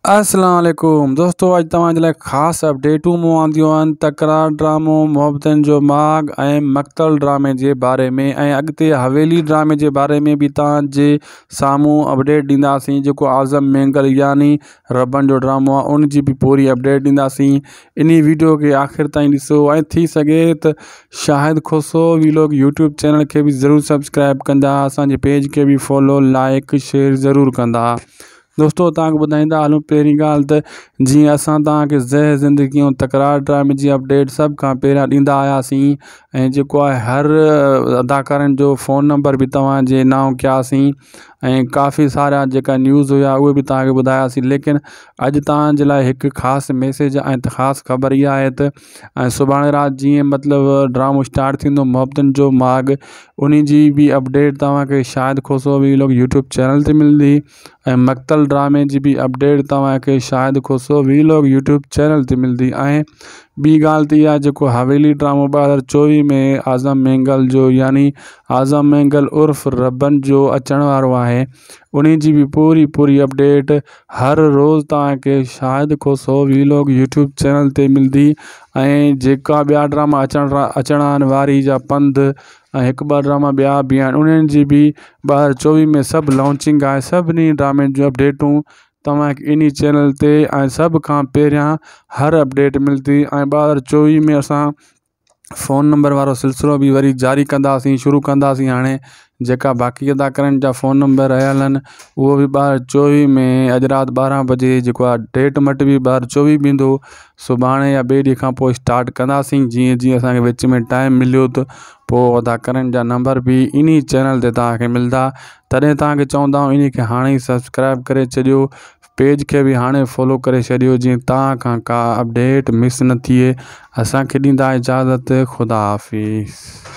अस्सलाम वालेकुम दोस्तों, अॼु तव्हांजे लाइ ख़ासि अपडेटूं मूं आंदियूं आहिनि तकरार ड्रामो, मोहब्बतनि जो माॻ ऐं मक़तल ड्रामे जे बारे में ऐं अॻिते हवेली ड्रामे जे बारे में बि तव्हांजे साम्हूं अपडेट ॾींदासीं। जेको आज़म मेंगल यानी रबनि जो ड्रामो आहे उन जी बि पूरी अपडेट ॾींदासीं। इन वीडियो खे आख़िर ताईं ॾिसो ऐं थी सघे त शाहिद खोसो वीलॉग यूट्यूब चैनल खे बि ज़रूरु सब्सक्राइब कंदा, असांजे पेज खे बि फॉलो, लाइक, शेयर ज़रूरु कंदा। दोस्तों तव्हांखे ॿुधाईंदा हलूं पहिरीं ॻाल्हि त जीअं असां तव्हांखे ज़ह ज़िंदगी ऐं तकरार ड्रामे जी अपडेट सभु खां पहिरियां ॾींदा आयासीं ऐं जेको आहे हर अदाकारनि जो फ़ोन नंबर बि तव्हांजे नाम कयासीं ऐं काफ़ी सारा जेका न्यूज़ हुआ उहे बि तव्हांखे ॿुधायासीं। लेकिन अॼु तव्हांजे लाइ हिकु ख़ासि मैसेज ऐं ख़ासि ख़बर इहा आहे त सुभाणे राति जीअं मतिलबु ड्रामो स्टार्ट थींदो मोहब्बतनि जो माॻ, उन जी बि अपडेट तव्हांखे शाहिद खोसो वीलॉग यूट्यूब चैनल ते मिलंदी ऐं मक़तल ड्रामे जी बि अपडेट तव्हांखे शाहिद खोसो वीलॉग यूट्यूब चैनल ते मिलंदी। ऐं ॿी ॻाल्हि त इहा जेको हवेली ड्रामो 2024 में आज़म मेंगल जो यानी आज़म मेंगल उर्फ़ रबनि जो अचण वारो आहे, उन जी बि पूरी अपडेट हर रोज़ु तव्हांखे शाहिद खोसो वीलॉग यूट्यूब चैनल ते मिलंदी। ऐं जेका ॿिया ड्रामा अचण वारी जा पंध ऐं हिकु ॿ ड्रामा ॿिया बि आहिनि उन्हनि जी बि 2024 में सभु लॉन्चिंग आहे। सभिनी ड्रामे जूं अपडेटूं तव्हांखे इन चैनल ते ऐं सभ खां पहिरियां हर अपडेट मिलंदी। ऐं 2024 में असां फ़ोन नंबर वारो सिलसिलो बि वरी जारी कंदासीं, शुरू कंदासीं। हाणे जेका बाक़ी अदाकारनि जा फ़ोन नंबर रहियल आहिनि उहो बि 2024 में अॼु राति 12 बजे जेको आहे डेट मट बि 2024 बि ईंदो, सुभाणे या ॿिए ॾींहं खां पोइ स्टार्ट कंदासीं। जीअं जीअं असांखे विच में टाइम मिलियो त पोइ अदाकारनि जा नंबर बि इन चैनल ते तव्हांखे मिलंदा। तॾहिं तव्हांखे चवंदा आहियूं इन खे हाणे ई सब्सक्राइब करे छॾियो, पेज खे बि हाणे फॉलो करे छॾियो जीअं तव्हां खां का अपडेट मिस न थिए। असांखे ॾींदा इजाज़त, ख़ुदा हाफ़िज़।